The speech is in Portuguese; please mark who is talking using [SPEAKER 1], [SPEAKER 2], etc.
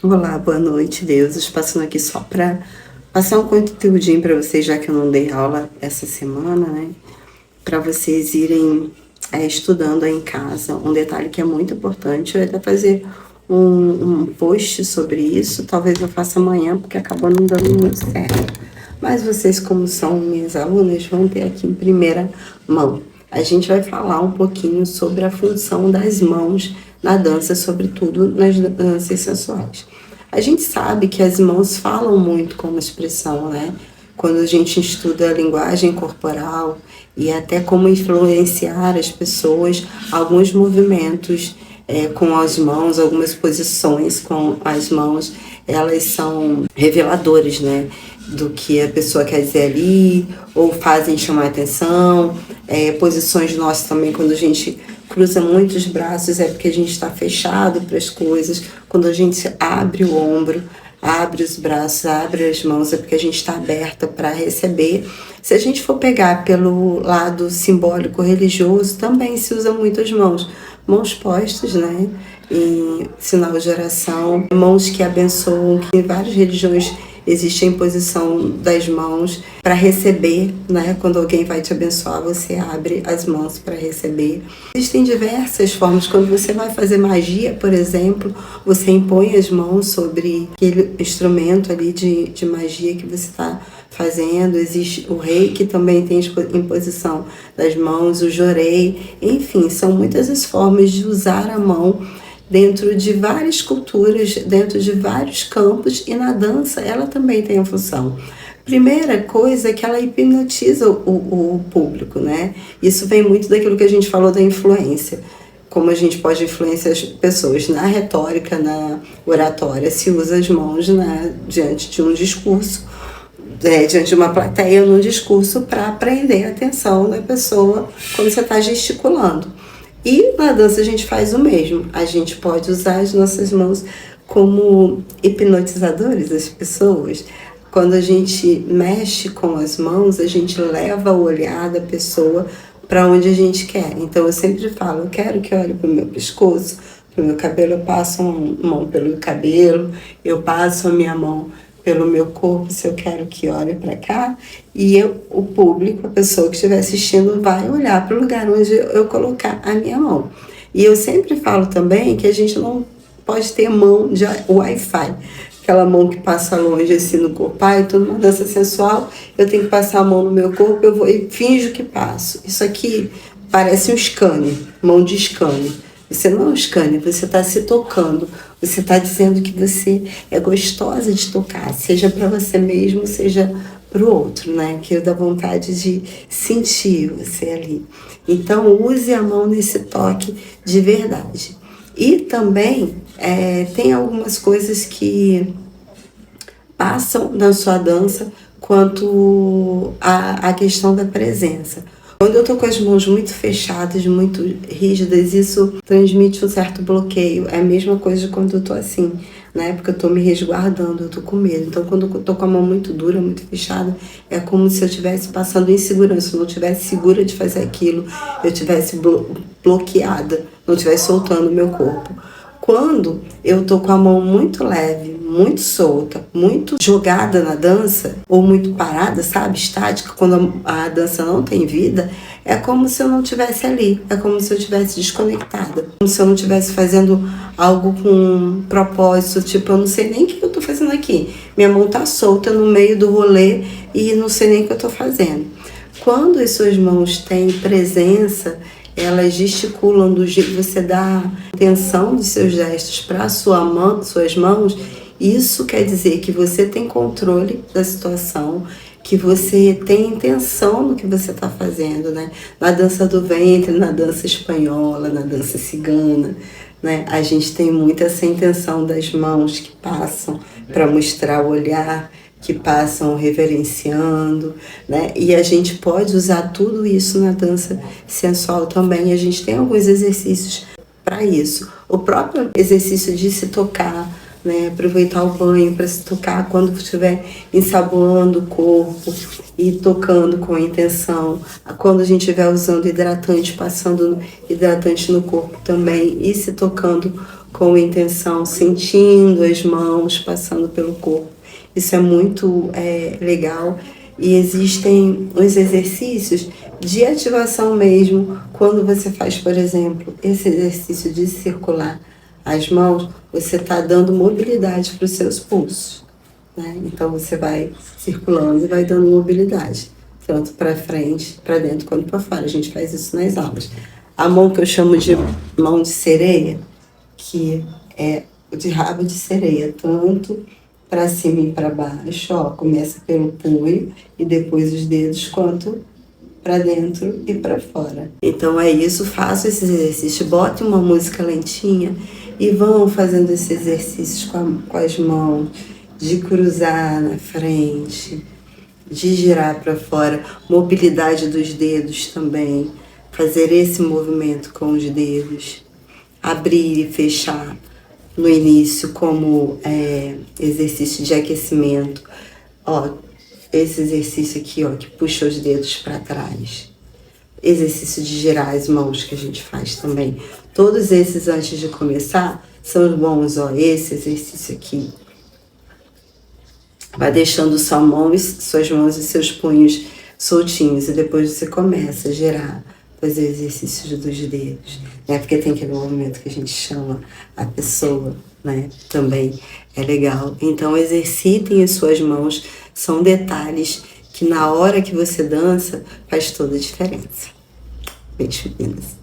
[SPEAKER 1] Olá, boa noite, deuses. Passando aqui só para passar um conteúdinho para vocês, já que eu não dei aula essa semana, né? Para vocês irem estudando aí em casa. Um detalhe que é muito importante, eu ia até fazer um post sobre isso, talvez eu faça amanhã, porque acabou não dando muito certo. Mas vocês, como são minhas alunas, vão ter aqui em primeira mão. A gente vai falar um pouquinho sobre a função das mãos na dança, sobretudo nas danças sensuais. A gente sabe que as mãos falam muito como expressão, né? Quando a gente estuda a linguagem corporal e até como influenciar as pessoas, alguns movimentos com as mãos, algumas posições com as mãos, elas são reveladores, né? Do que a pessoa quer dizer ali, ou fazem chamar atenção. Posições nossas também, quando a gente cruza muito os braços, é porque a gente está fechado para as coisas. Quando a gente abre o ombro, abre os braços, abre as mãos, é porque a gente está aberta para receber. Se a gente for pegar pelo lado simbólico religioso, também se usa muito as mãos. Mãos postas, né? Em sinal de oração, mãos que abençoam, que em várias religiões existe a imposição das mãos para receber, né? Quando alguém vai te abençoar, você abre as mãos para receber. Existem diversas formas. Quando você vai fazer magia, por exemplo, você impõe as mãos sobre aquele instrumento ali de magia que você está fazendo. Existe o rei, que também tem imposição das mãos, o jorei. Enfim, são muitas as formas de usar a mão dentro de várias culturas, dentro de vários campos, e na dança ela também tem a função. Primeira coisa é que ela hipnotiza o público, né? Isso vem muito daquilo que a gente falou da influência. Como a gente pode influenciar as pessoas na retórica, na oratória, se usa as mãos, né, diante de um discurso, diante de uma plateia, num discurso, para prender a atenção da pessoa quando você está gesticulando. E na dança a gente faz o mesmo. A gente pode usar as nossas mãos como hipnotizadores das pessoas. Quando a gente mexe com as mãos, a gente leva o olhar da pessoa para onde a gente quer. Então eu sempre falo, eu quero que olhe para o meu pescoço, para o meu cabelo, eu passo a mão pelo cabelo, eu passo a minha mão pelo meu corpo, se eu quero que olhe para cá, e o público, a pessoa que estiver assistindo, vai olhar para o lugar onde eu colocar a minha mão. E eu sempre falo também que a gente não pode ter mão de Wi-Fi, aquela mão que passa longe assim no corpo. Eu estou numa dança sensual, eu tenho que passar a mão no meu corpo, eu vou e finjo que passo. Isso aqui parece um scanner, mão de scanner. Você não é um scanner, você está se tocando, você está dizendo que você é gostosa de tocar, seja para você mesmo, seja para o outro, né? Que dá vontade de sentir você ali. Então, use a mão nesse toque de verdade. E também tem algumas coisas que passam na sua dança quanto à questão da presença. Quando eu tô com as mãos muito fechadas, muito rígidas, isso transmite um certo bloqueio. É a mesma coisa de quando eu tô assim, né? Porque eu tô me resguardando, eu tô com medo. Então, quando eu tô com a mão muito dura, muito fechada, é como se eu estivesse passando insegurança, eu não estivesse segura de fazer aquilo, eu estivesse bloqueada, não estivesse soltando o meu corpo. Quando eu tô com a mão muito leve, muito solta, muito jogada na dança, ou muito parada, sabe, estática, quando a dança não tem vida, é como se eu não estivesse ali, é como se eu estivesse desconectada, como se eu não estivesse fazendo algo com um propósito, tipo, eu não sei nem o que eu tô fazendo aqui, minha mão tá solta no meio do rolê e não sei nem o que eu tô fazendo. Quando as suas mãos têm presença, elas gesticulam do jeito que você dá atenção dos seus gestos para suas mãos, isso quer dizer que você tem controle da situação, que você tem intenção no que você está fazendo, né? Na dança do ventre, na dança espanhola, na dança cigana, né? A gente tem muito essa intenção das mãos que passam para mostrar o olhar, que passam reverenciando, né? E a gente pode usar tudo isso na dança sensual também. A gente tem alguns exercícios para isso. O próprio exercício de se tocar, né? Aproveitar o banho para se tocar quando estiver ensaboando o corpo e tocando com intenção. Quando a gente estiver usando hidratante, passando hidratante no corpo também e se tocando com intenção, sentindo as mãos passando pelo corpo. Isso é muito legal. E existem os exercícios de ativação mesmo, quando você faz, por exemplo, esse exercício de circular as mãos, você está dando mobilidade para os seus pulsos, né? Então você vai circulando e vai dando mobilidade, tanto para frente, para dentro, quanto para fora. A gente faz isso nas aulas. A mão que eu chamo de mão de sereia, que é de rabo de sereia, tanto para cima e para baixo, ó, começa pelo punho e depois os dedos, quanto para dentro e para fora. Então é isso, façam esses exercícios, bote uma música lentinha e vão fazendo esses exercícios com as mãos, de cruzar na frente, de girar para fora, mobilidade dos dedos também, fazer esse movimento com os dedos, abrir e fechar no início como exercício de aquecimento. Ó, esse exercício aqui, ó, que puxa os dedos para trás. Exercício de girar as mãos que a gente faz também. Todos esses antes de começar são bons, ó. Esse exercício aqui. Vai deixando suas mãos e seus punhos soltinhos e depois você começa a girar, fazer exercícios dos dedos, né? Porque tem aquele movimento que a gente chama a pessoa, né? Também é legal. Então exercitem as suas mãos, são detalhes que na hora que você dança faz toda a diferença. Beijo, meninas.